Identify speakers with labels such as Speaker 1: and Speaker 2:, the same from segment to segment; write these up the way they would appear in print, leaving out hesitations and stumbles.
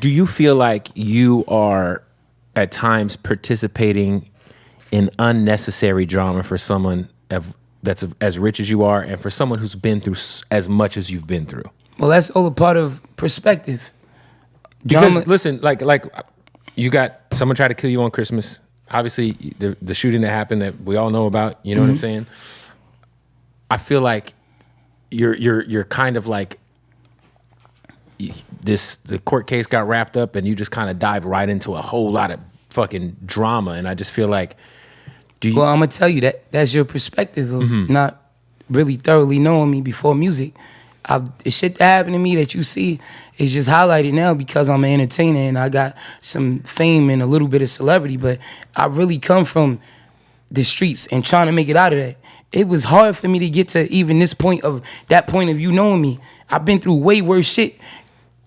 Speaker 1: Do you feel like you are at times participating in unnecessary drama for someone that's as rich as you are, and for someone who's been through as much as you've been through?
Speaker 2: Well, that's all a part of perspective.
Speaker 1: Because listen, like you got someone try to kill you on Christmas. Obviously, the shooting that happened that we all know about. You know what I'm saying? I feel like you're kind of like the court case got wrapped up and you just kind of dive right into a whole lot of fucking drama, and I just feel like,
Speaker 2: well, I'm gonna tell you that's your perspective of not really thoroughly knowing me before music. The shit that happened to me that you see is just highlighted now because I'm an entertainer and I got some fame and a little bit of celebrity, but I really come from the streets and trying to make it out of that. It was hard for me to get to even this point of you knowing me. I've been through way worse shit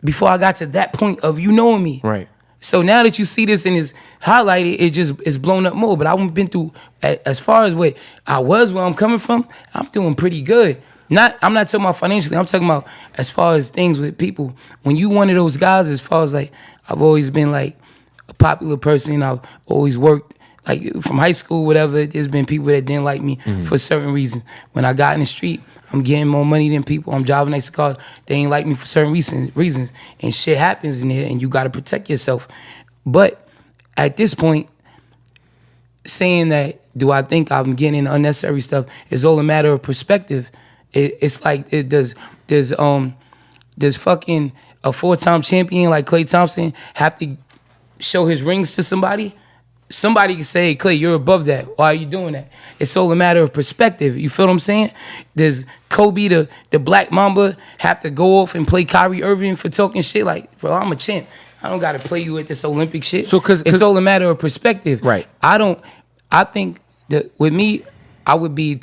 Speaker 2: before I got to that point of you knowing me.
Speaker 1: Right.
Speaker 2: So now that you see this and it's highlighted, it just is blown up more. But I've been through, as far as what I was, where I'm coming from, I'm doing pretty good. I'm not talking about financially. I'm talking about as far as things with people. When you one of those guys, as far as like, I've always been like a popular person. I've always worked, like from high school, whatever. There's been people that didn't like me for certain reasons. When I got in the street, I'm getting more money than people. I'm driving nicer cars. They ain't like me for certain reasons. And shit happens in there, and you got to protect yourself. But at this point, saying that, do I think I'm getting into unnecessary stuff, is all a matter of perspective. It's like does fucking a 4-time champion like Klay Thompson have to show his rings to somebody? Somebody can say, hey, Klay, you're above that. Why are you doing that? It's all a matter of perspective. You feel what I'm saying? Does Kobe, the Black Mamba, have to go off and play Kyrie Irving for talking shit? Like, bro, I'm a champ. I don't got to play you at this Olympic shit. So, it's all a matter of perspective.
Speaker 1: Right.
Speaker 2: I think that with me, I would be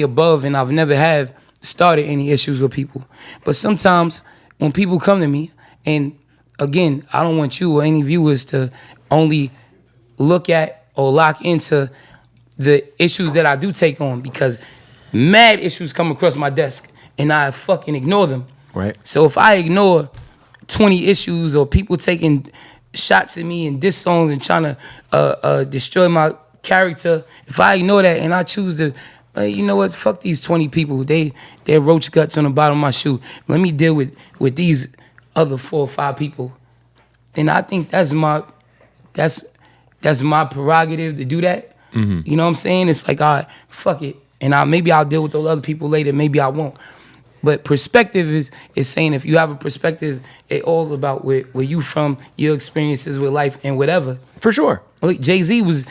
Speaker 2: above, and I've never have started any issues with people. But sometimes when people come to me, and again, I don't want you or any viewers to only look at or lock into the issues that I do take on, because mad issues come across my desk and I fucking ignore them.
Speaker 1: Right.
Speaker 2: So if I ignore 20 issues or people taking shots at me and diss songs and trying to destroy my character, if I ignore that and I choose to, you know what, fuck these 20 people, they're roach guts on the bottom of my shoe, let me deal with these other 4 or 5 people, then I think that's my prerogative to do that. You know what I'm saying? It's like, all right, fuck it. And maybe I'll deal with those other people later, maybe I won't. But perspective is saying, if you have a perspective, it all about where you from, your experiences with life and whatever.
Speaker 1: For sure.
Speaker 2: Look, Jay-Z was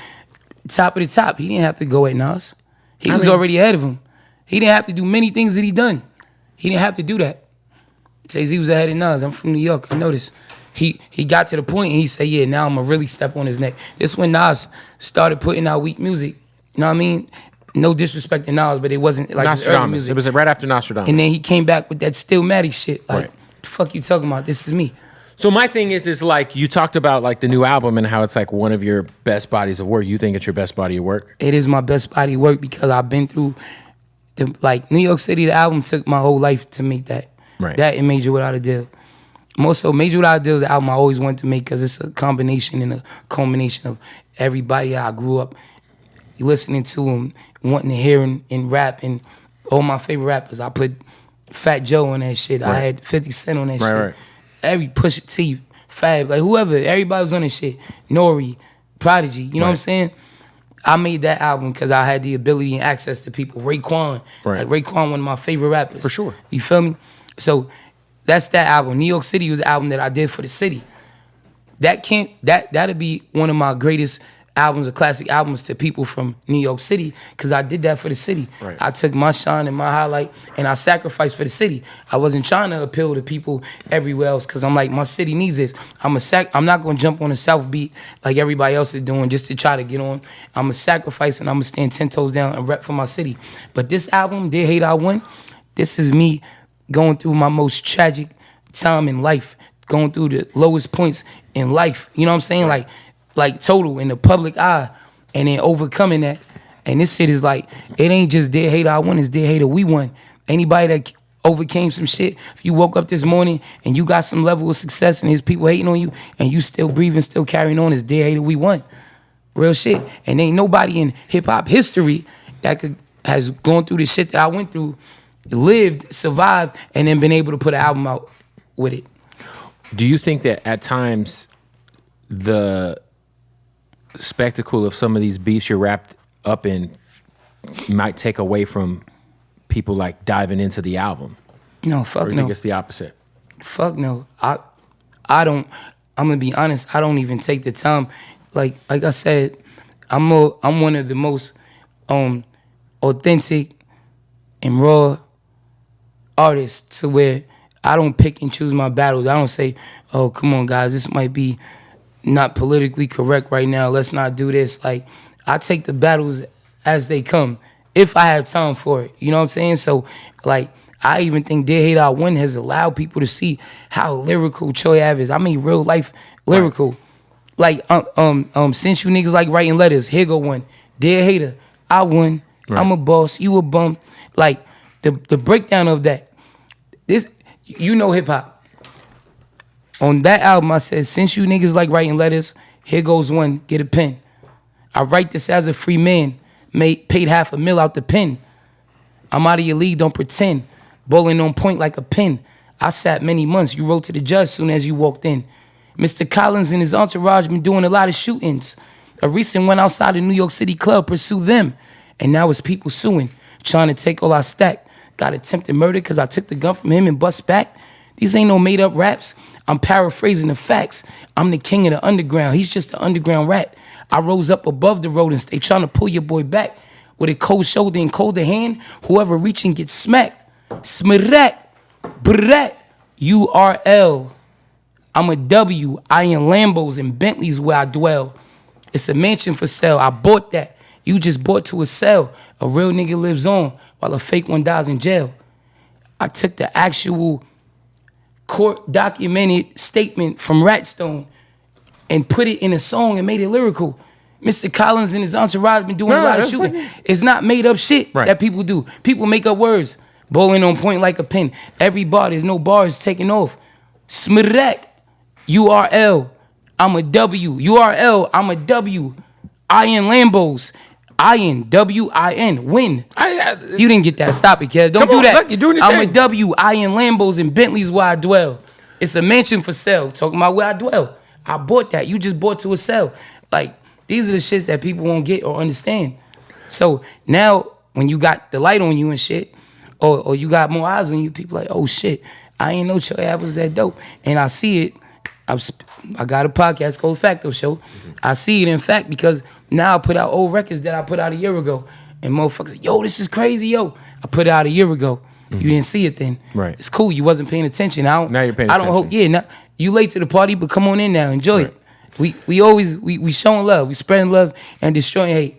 Speaker 2: top of the top. He didn't have to go at Nas. He was already ahead of him. He didn't have to do many things that he done. He didn't have to do that. Jay-Z was ahead of Nas. I'm from New York. I know this. He got to the point and he said, yeah, now I'm going to really step on his neck. This when Nas started putting out weak music. You know what I mean? No disrespect to Nas, but it wasn't like his early music.
Speaker 1: It was right after Nostradamus.
Speaker 2: And then he came back with that Stillmatic shit. Like, right. The fuck you talking about? This is me.
Speaker 1: So my thing is like, you talked about like the new album and how it's like one of your best bodies of work. You think it's your best body of work?
Speaker 2: It is my best body of work because I've been through, New York City, the album took my whole life to make that.
Speaker 1: Right.
Speaker 2: That and Major Without a Deal. More so, Major Without a Deal is the album I always wanted to make because it's a combination and a culmination of everybody I grew up listening to and wanting to hear and rap, and all my favorite rappers. I put Fat Joe on that shit. Right. I had 50 Cent on that shit. Right. Every Pusha T, Fab, like whoever, everybody was on that shit. Nori, Prodigy, you know what I'm saying? I made that album because I had the ability and access to people. Raekwon, like Raekwon, one of my favorite rappers.
Speaker 1: For sure.
Speaker 2: You feel me? So that's that album. New York City was the album that I did for the city. That'd be one of my greatest albums or classic albums to people from New York City because I did that for the city. Right. I took my shine and my highlight and I sacrificed for the city. I wasn't trying to appeal to people everywhere else because I'm like, my city needs this. I'm not going to jump on the South Beat like everybody else is doing just to try to get on. I'm a sacrifice and I'm going to stand 10 toes down and rep for my city. But this album, Dear Hate I Won, this is me going through my most tragic time in life, going through the lowest points in life. You know what I'm saying? Like total in the public eye, and then overcoming that. And this shit is like, it ain't just Dear Hater I Won, it's Dear Hater we won. Anybody that overcame some shit, if you woke up this morning and you got some level of success and there's people hating on you and you still breathing, still carrying on, it's Dear Hater, we won. Real shit. And ain't nobody in hip-hop history that has gone through the shit that I went through, lived, survived, and then been able to put an album out with it.
Speaker 1: Do you think that at times the spectacle of some of these beats you're wrapped up in might take away from people like diving into the album?
Speaker 2: No, fuck no.
Speaker 1: Or do you think it's the opposite?
Speaker 2: Fuck no. I don't. I'm gonna be honest. I don't even take the time. Like I said, I'm one of the most authentic and raw artists to where I don't pick and choose my battles. I don't say, oh, come on, guys, this might be not politically correct right now. Let's not do this. Like, I take the battles as they come, if I have time for it. You know what I'm saying? So, like, I even think Dear Hater I Win has allowed people to see how lyrical Troy Ave is. I mean, real life lyrical. Right. Like, since you niggas like writing letters, here go one. Dear Hater, I won. Right. I'm a boss, you a bum. Like, the breakdown of that. This, you know hip hop. On that album, I said, since you niggas like writing letters, here goes one, get a pen. I write this as a free man, paid $500,000 out the pen. I'm out of your league, don't pretend. Bowling on point like a pin. I sat many months, you wrote to the judge soon as you walked in. Mr. Collins and his entourage been doing a lot of shootings. A recent one outside the New York City club, pursue them. And now it's people suing, trying to take all our stack. Got attempted murder because I took the gun from him and bust back. These ain't no made up raps. I'm paraphrasing the facts. I'm the king of the underground. He's just an underground rat. I rose up above the rodents. They trying to pull your boy back. With a cold shoulder and colder hand, whoever reaching gets smacked. Smirat, brat, URL. I'm a W. I in Lambos and Bentleys where I dwell. It's a mansion for sale. I bought that. You just bought to a cell. A real nigga lives on while a fake one dies in jail. I took the actual court documented statement from Ratstone and put it in a song and made it lyrical. Mr. Collins and his entourage been doing a lot of shooting. It's not made up shit that people do. People make up words. Bowling on point like a pen. Every bar, there's no bars taking off. Smirek, URL, I'm a W. URL, I'm a W. I in Lambos. I-N, W-I-N, win. You didn't get that. Stop it, kid. Don't do that.
Speaker 1: Look, you're doing your
Speaker 2: I'm
Speaker 1: thing.
Speaker 2: a W. I in Lambos and Bentleys where I dwell. It's a mansion for sale. Talking about where I dwell. I bought that. You just bought to a sale. Like, these are the shits that people won't get or understand. So now, when you got the light on you and shit, or you got more eyes on you, people like, oh shit, I ain't know Troy Ave was that dope. And I see it. I got a podcast called Facto Show. I see it in fact because now I put out old records that I put out a year ago. And motherfuckers like, yo, this is crazy, yo. I put it out a year ago. You didn't see it then.
Speaker 1: Right.
Speaker 2: It's cool. You wasn't paying attention.
Speaker 1: Now you're paying attention.
Speaker 2: I don't hope, now, you late to the party, but come on in now. Enjoy it. We always showing love. We spreading love and destroying hate.